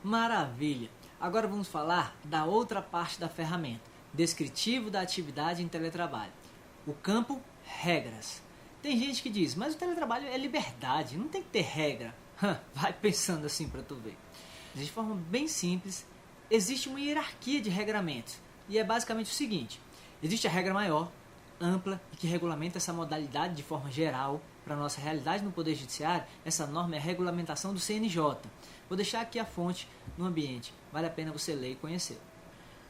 Maravilha! Agora vamos falar da outra parte da ferramenta, descritivo da atividade em teletrabalho. O campo regras. Tem gente que diz, mas o teletrabalho é liberdade, não tem que ter regra. Vai pensando assim para tu ver. De forma bem simples, existe uma hierarquia de regramentos. E é basicamente o seguinte, existe a regra maior, ampla e que regulamenta essa modalidade de forma geral. Para a nossa realidade no Poder Judiciário, essa norma é a regulamentação do CNJ. Vou deixar aqui a fonte no ambiente, vale a pena você ler e conhecer.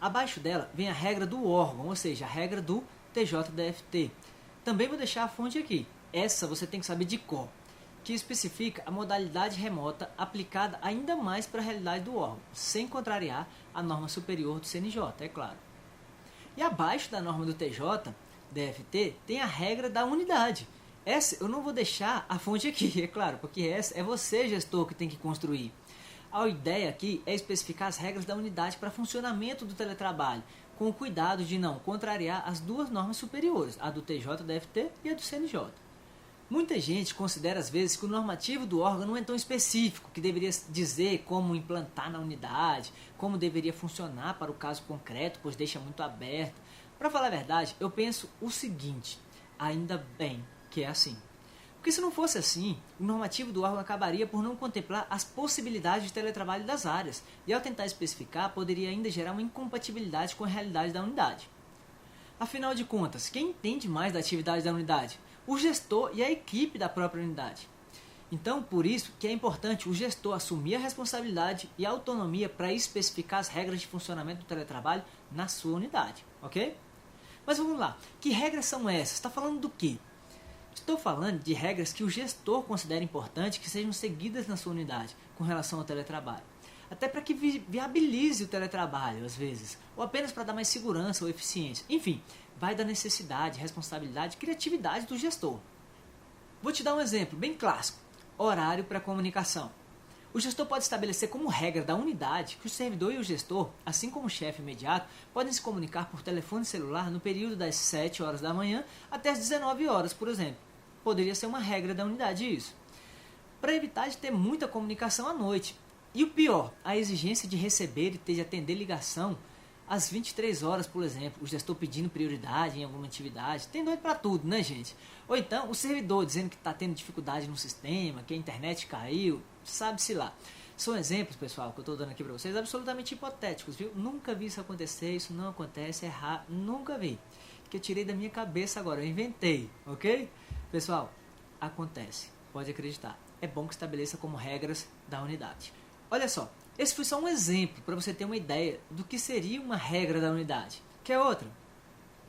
Abaixo dela vem a regra do órgão, ou seja, a regra do TJDFT. Também vou deixar a fonte aqui, essa você tem que saber de cor, que especifica a modalidade remota aplicada ainda mais para a realidade do órgão, sem contrariar a norma superior do CNJ, é claro. E abaixo da norma do TJDFT tem a regra da unidade. Essa eu não vou deixar a fonte aqui, é claro, porque essa é você, gestor, que tem que construir. A ideia aqui é especificar as regras da unidade para funcionamento do teletrabalho, com o cuidado de não contrariar as duas normas superiores, a do TJDFT e a do CNJ. Muita gente considera às vezes que o normativo do órgão não é tão específico, que deveria dizer como implantar na unidade, como deveria funcionar para o caso concreto, pois deixa muito aberto. Para falar a verdade, eu penso o seguinte, ainda bem que é assim. Porque se não fosse assim, o normativo do órgão acabaria por não contemplar as possibilidades de teletrabalho das áreas, e ao tentar especificar, poderia ainda gerar uma incompatibilidade com a realidade da unidade. Afinal de contas, quem entende mais da atividade da unidade? O gestor e a equipe da própria unidade. Então, por isso que é importante o gestor assumir a responsabilidade e a autonomia para especificar as regras de funcionamento do teletrabalho na sua unidade, ok? Mas vamos lá, que regras são essas? Está falando do quê? Estou falando de regras que o gestor considera importante que sejam seguidas na sua unidade com relação ao teletrabalho. Até para que viabilize o teletrabalho, às vezes, ou apenas para dar mais segurança ou eficiência. Enfim, vai da necessidade, responsabilidade e criatividade do gestor. Vou te dar um exemplo bem clássico. Horário para comunicação. O gestor pode estabelecer como regra da unidade que o servidor e o gestor, assim como o chefe imediato, podem se comunicar por telefone celular no período das 7 horas da manhã até as 19 horas, por exemplo. Poderia ser uma regra da unidade isso. Para evitar de ter muita comunicação à noite. E o pior, a exigência de receber e ter de atender ligação às 23 horas, por exemplo, o gestor pedindo prioridade em alguma atividade. Tem doido para tudo, né, gente? Ou então o servidor dizendo que está tendo dificuldade no sistema, que a internet caiu, sabe-se lá. São exemplos, pessoal, que eu estou dando aqui para vocês, absolutamente hipotéticos, viu? Nunca vi isso acontecer, isso não acontece, é raro, nunca vi. Que eu tirei da minha cabeça agora, eu inventei, ok? Pessoal, acontece, pode acreditar. É bom que estabeleça como regras da unidade. Olha só, esse foi só um exemplo para você ter uma ideia do que seria uma regra da unidade. Quer outra?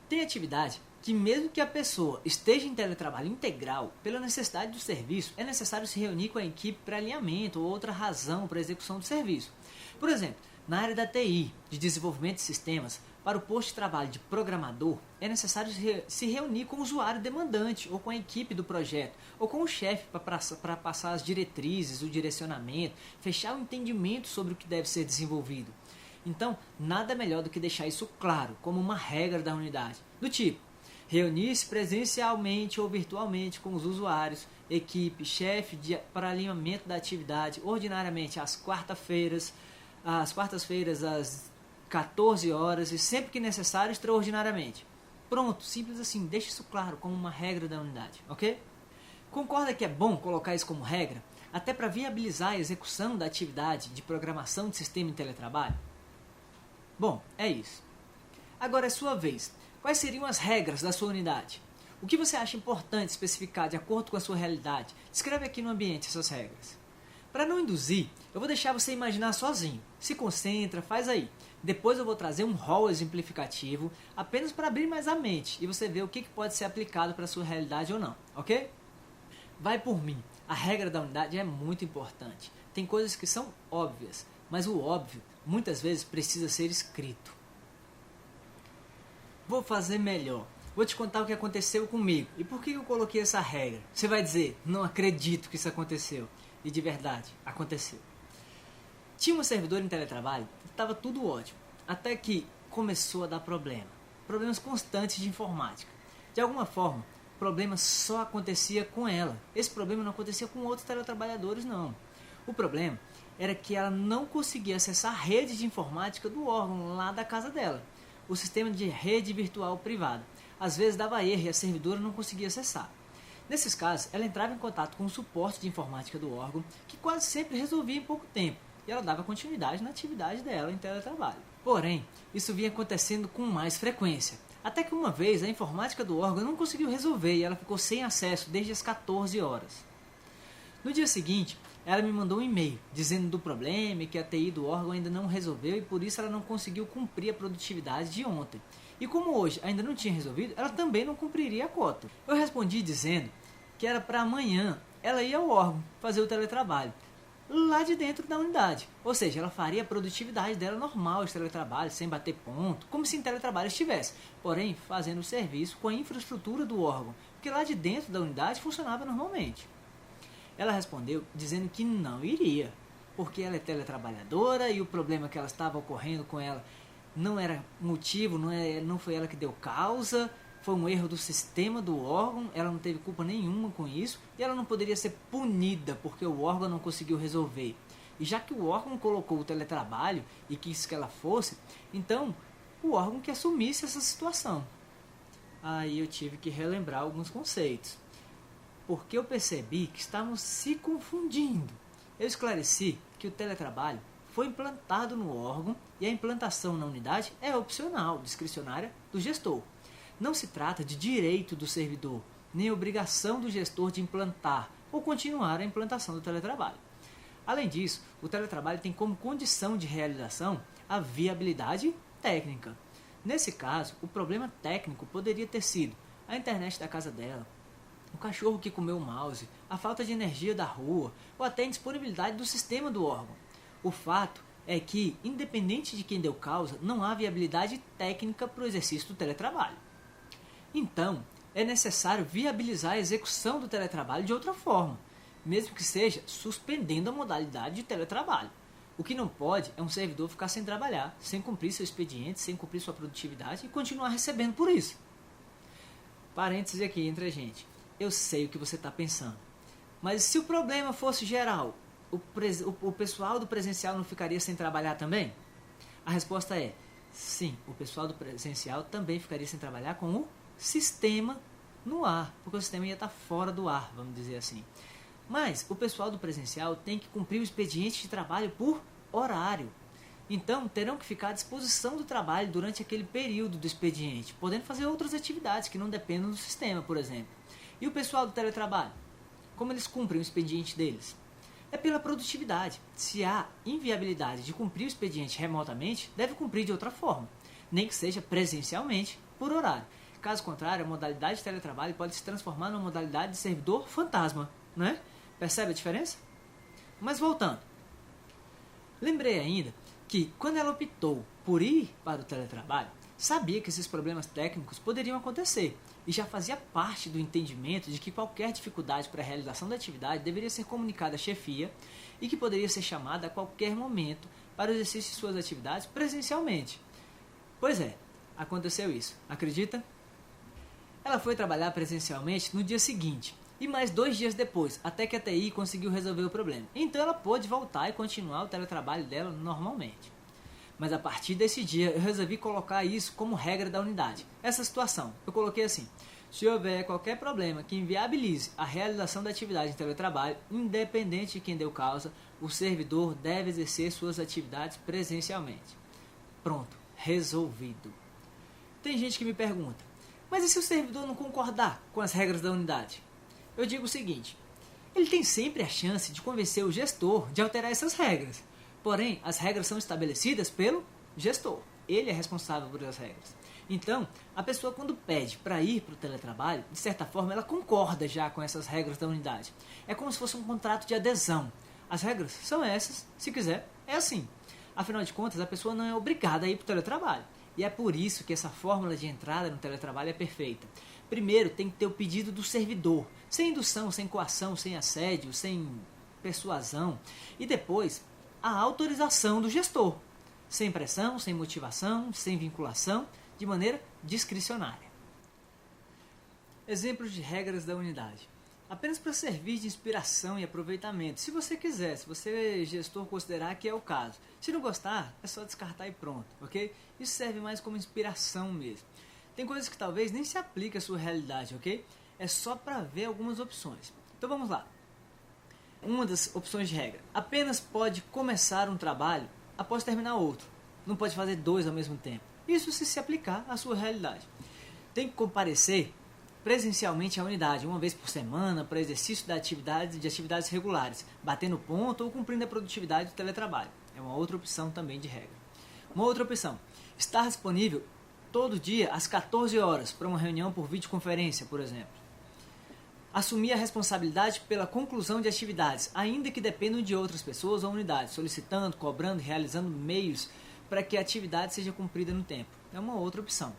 Tem atividade que mesmo que a pessoa esteja em teletrabalho integral, pela necessidade do serviço, é necessário se reunir com a equipe para alinhamento ou outra razão para a execução do serviço. Por exemplo, na área da TI, de desenvolvimento de sistemas, para o posto de trabalho de programador, é necessário se reunir com o usuário demandante, ou com a equipe do projeto, ou com o chefe para passar as diretrizes, o direcionamento, fechar o entendimento sobre o que deve ser desenvolvido. Então, nada melhor do que deixar isso claro, como uma regra da unidade. Do tipo, reunir-se presencialmente ou virtualmente com os usuários, equipe, chefe para alinhamento da atividade, ordinariamente às quartas-feiras, às 14 horas e sempre que necessário, extraordinariamente. Pronto, simples assim, deixa isso claro como uma regra da unidade, ok? Concorda que é bom colocar isso como regra, até para viabilizar a execução da atividade de programação de sistema em teletrabalho? Bom, é isso. Agora é sua vez. Quais seriam as regras da sua unidade? O que você acha importante especificar de acordo com a sua realidade? Escreve aqui no ambiente essas regras. Para não induzir, eu vou deixar você imaginar sozinho. Se concentra, faz aí. Depois eu vou trazer um rol exemplificativo, apenas para abrir mais a mente e você ver o que pode ser aplicado para a sua realidade ou não, ok? Vai por mim, a regra da unidade é muito importante. Tem coisas que são óbvias, mas o óbvio muitas vezes precisa ser escrito. Vou fazer melhor. Vou te contar o que aconteceu comigo e por que eu coloquei essa regra. Você vai dizer, não acredito que isso aconteceu. E de verdade, aconteceu. Tinha um servidor em teletrabalho, estava tudo ótimo, até que começou a dar problemas constantes de informática. De alguma forma, o problema só acontecia com ela. Esse problema não acontecia com outros teletrabalhadores, não. O problema era que ela não conseguia acessar a rede de informática do órgão lá da casa dela, o sistema de rede virtual privada. Às vezes dava erro e a servidora não conseguia acessar. Nesses casos, ela entrava em contato com o suporte de informática do órgão, que quase sempre resolvia em pouco tempo, e ela dava continuidade na atividade dela em teletrabalho. Porém, isso vinha acontecendo com mais frequência, até que uma vez a informática do órgão não conseguiu resolver e ela ficou sem acesso desde as 14 horas. No dia seguinte, ela me mandou um e-mail dizendo do problema e que a TI do órgão ainda não resolveu e por isso ela não conseguiu cumprir a produtividade de ontem. E como hoje ainda não tinha resolvido, ela também não cumpriria a cota. Eu respondi dizendo que era para amanhã ela ir ao órgão fazer o teletrabalho, lá de dentro da unidade. Ou seja, ela faria a produtividade dela normal de teletrabalho, sem bater ponto, como se em teletrabalho estivesse, porém fazendo o serviço com a infraestrutura do órgão, porque lá de dentro da unidade funcionava normalmente. Ela respondeu dizendo que não iria, porque ela é teletrabalhadora e o problema que ela estava ocorrendo com ela não era motivo, não foi ela que deu causa, foi um erro do sistema do órgão, ela não teve culpa nenhuma com isso e ela não poderia ser punida porque o órgão não conseguiu resolver. E já que o órgão colocou o teletrabalho e quis que ela fosse, então o órgão que assumisse essa situação. Aí eu tive que relembrar alguns conceitos, porque eu percebi que estavam se confundindo. Eu esclareci que o teletrabalho foi implantado no órgão e a implantação na unidade é opcional, discricionária do gestor. Não se trata de direito do servidor, nem obrigação do gestor de implantar ou continuar a implantação do teletrabalho. Além disso, o teletrabalho tem como condição de realização a viabilidade técnica. Nesse caso, o problema técnico poderia ter sido a internet da casa dela, o cachorro que comeu o mouse, a falta de energia da rua ou até a indisponibilidade do sistema do órgão. O fato é que, independente de quem deu causa, não há viabilidade técnica para o exercício do teletrabalho. Então, é necessário viabilizar a execução do teletrabalho de outra forma, mesmo que seja suspendendo a modalidade de teletrabalho. O que não pode é um servidor ficar sem trabalhar, sem cumprir seu expediente, sem cumprir sua produtividade e continuar recebendo por isso. Parênteses aqui entre a gente. Eu sei o que você está pensando. Mas se o problema fosse geral, o pessoal do presencial não ficaria sem trabalhar também? A resposta é sim, o pessoal do presencial também ficaria sem trabalhar com o sistema no ar, porque o sistema ia estar fora do ar, vamos dizer assim. Mas o pessoal do presencial tem que cumprir o expediente de trabalho por horário. Então terão que ficar à disposição do trabalho durante aquele período do expediente, podendo fazer outras atividades que não dependam do sistema, por exemplo. E o pessoal do teletrabalho? Como eles cumprem o expediente deles? É pela produtividade. Se há inviabilidade de cumprir o expediente remotamente, deve cumprir de outra forma, nem que seja presencialmente, por horário. Caso contrário, a modalidade de teletrabalho pode se transformar numa modalidade de servidor fantasma, né? Percebe a diferença? Mas voltando. Lembrei ainda que, quando ela optou por ir para o teletrabalho, sabia que esses problemas técnicos poderiam acontecer e já fazia parte do entendimento de que qualquer dificuldade para a realização da atividade deveria ser comunicada à chefia e que poderia ser chamada a qualquer momento para o exercício de suas atividades presencialmente. Pois é, aconteceu isso. Acredita? Ela foi trabalhar presencialmente no dia seguinte e mais 2 dias depois, até que a TI conseguiu resolver o problema. Então ela pôde voltar e continuar o teletrabalho dela normalmente. Mas a partir desse dia eu resolvi colocar isso como regra da unidade. Essa situação, eu coloquei assim: se houver qualquer problema que inviabilize a realização da atividade de teletrabalho, independente de quem deu causa, o servidor deve exercer suas atividades presencialmente. Pronto, resolvido. Tem gente que me pergunta, mas e se o servidor não concordar com as regras da unidade? Eu digo o seguinte: ele tem sempre a chance de convencer o gestor de alterar essas regras. Porém, as regras são estabelecidas pelo gestor. Ele é responsável por as regras. Então, a pessoa quando pede para ir para o teletrabalho, de certa forma, ela concorda já com essas regras da unidade. É como se fosse um contrato de adesão. As regras são essas, se quiser, é assim. Afinal de contas, a pessoa não é obrigada a ir para o teletrabalho. E é por isso que essa fórmula de entrada no teletrabalho é perfeita. Primeiro, tem que ter o pedido do servidor, sem indução, sem coação, sem assédio, sem persuasão. E depois, a autorização do gestor, sem pressão, sem motivação, sem vinculação, de maneira discricionária. Exemplos de regras da unidade. apenas para servir de inspiração e aproveitamento, se você quiser, se você, gestor, considerar que é o caso. Se não gostar, é só descartar e pronto, ok? Isso serve mais como inspiração mesmo. Tem coisas que talvez nem se apliquem à sua realidade, ok? É só para ver algumas opções. Então vamos lá. Uma das opções de regra: apenas pode começar um trabalho após terminar outro. Não pode fazer dois ao mesmo tempo. Isso se aplicar à sua realidade. Tem que comparecer presencialmente à unidade, uma vez por semana, para exercício de atividades regulares, batendo ponto ou cumprindo a produtividade do teletrabalho. É uma outra opção também de regra. Uma outra opção: estar disponível todo dia às 14 horas para uma reunião por videoconferência, por exemplo. Assumir a responsabilidade pela conclusão de atividades, ainda que dependam de outras pessoas ou unidades, solicitando, cobrando e realizando meios para que a atividade seja cumprida no tempo. É uma outra opção.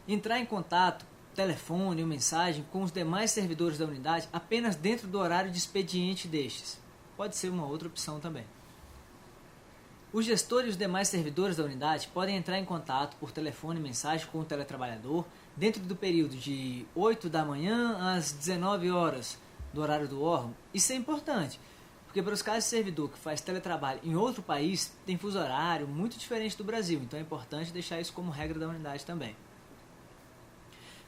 Entrar em contato, telefone ou mensagem com os demais servidores da unidade apenas dentro do horário de expediente destes. Pode ser uma outra opção também. Os gestores e os demais servidores da unidade podem entrar em contato por telefone e mensagem com o teletrabalhador dentro do período de 8 da manhã às 19 horas do horário do órgão. Isso é importante, porque para os casos de servidor que faz teletrabalho em outro país, tem fuso horário muito diferente do Brasil, então é importante deixar isso como regra da unidade também.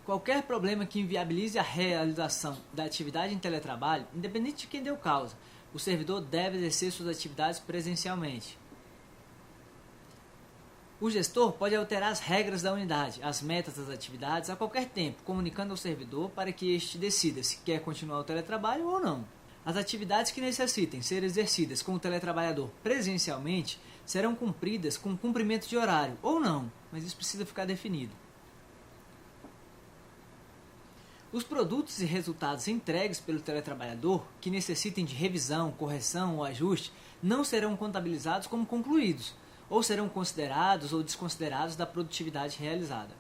Qualquer problema que inviabilize a realização da atividade em teletrabalho, independente de quem deu causa, o servidor deve exercer suas atividades presencialmente. O gestor pode alterar as regras da unidade, as metas das atividades a qualquer tempo, comunicando ao servidor para que este decida se quer continuar o teletrabalho ou não. As atividades que necessitem ser exercidas com o teletrabalhador presencialmente serão cumpridas com cumprimento de horário ou não, mas isso precisa ficar definido. Os produtos e resultados entregues pelo teletrabalhador que necessitem de revisão, correção ou ajuste não serão contabilizados como concluídos, ou serão considerados ou desconsiderados da produtividade realizada.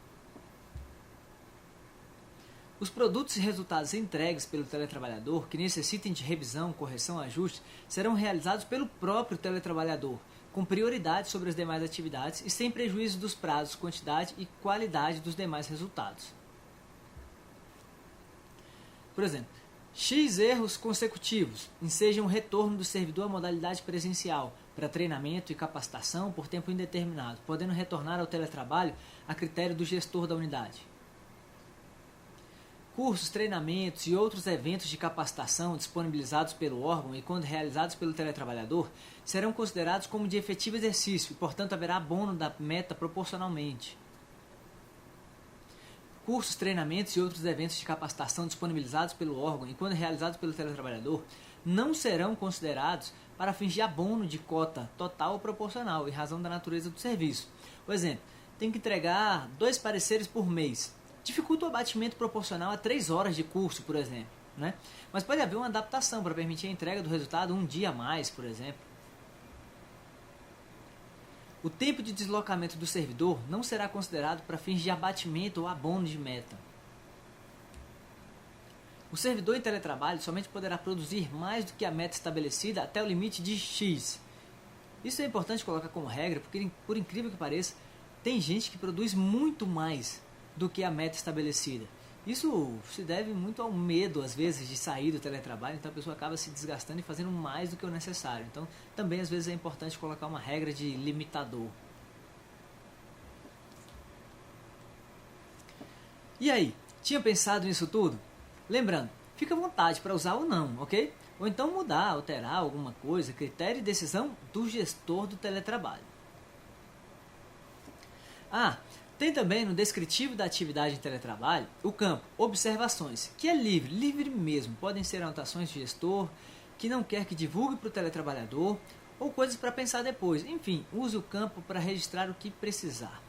Os produtos e resultados entregues pelo teletrabalhador que necessitem de revisão, correção ou ajuste serão realizados pelo próprio teletrabalhador, com prioridade sobre as demais atividades e sem prejuízo dos prazos, quantidade e qualidade dos demais resultados. Por exemplo, X erros consecutivos ensejam o retorno do servidor à modalidade presencial para treinamento e capacitação por tempo indeterminado, podendo retornar ao teletrabalho a critério do gestor da unidade. Cursos, treinamentos e outros eventos de capacitação disponibilizados pelo órgão e quando realizados pelo teletrabalhador serão considerados como de efetivo exercício e, portanto, haverá abono da meta proporcionalmente. Cursos, treinamentos e outros eventos de capacitação disponibilizados pelo órgão e quando realizados pelo teletrabalhador não serão considerados para fins de abono de cota total ou proporcional, em razão da natureza do serviço. Por exemplo, tem que entregar 2 pareceres por mês. Dificulta o abatimento proporcional a 3 horas de curso, por exemplo, né? Mas pode haver uma adaptação para permitir a entrega do resultado um dia a mais, por exemplo. O tempo de deslocamento do servidor não será considerado para fins de abatimento ou abono de meta. O servidor em teletrabalho somente poderá produzir mais do que a meta estabelecida até o limite de X. Isso é importante colocar como regra, porque, por incrível que pareça, tem gente que produz muito mais do que a meta estabelecida. Isso se deve muito ao medo, às vezes, de sair do teletrabalho, então a pessoa acaba se desgastando e fazendo mais do que o necessário. Então, também, às vezes, é importante colocar uma regra de limitador. E aí, tinha pensado nisso tudo? Lembrando, fica à vontade para usar ou não, ok? Ou então mudar, alterar alguma coisa, critério e decisão do gestor do teletrabalho. Tem também no descritivo da atividade em teletrabalho o campo Observações, que é livre mesmo. Podem ser anotações de gestor que não quer que divulgue para o teletrabalhador ou coisas para pensar depois. Enfim, use o campo para registrar o que precisar.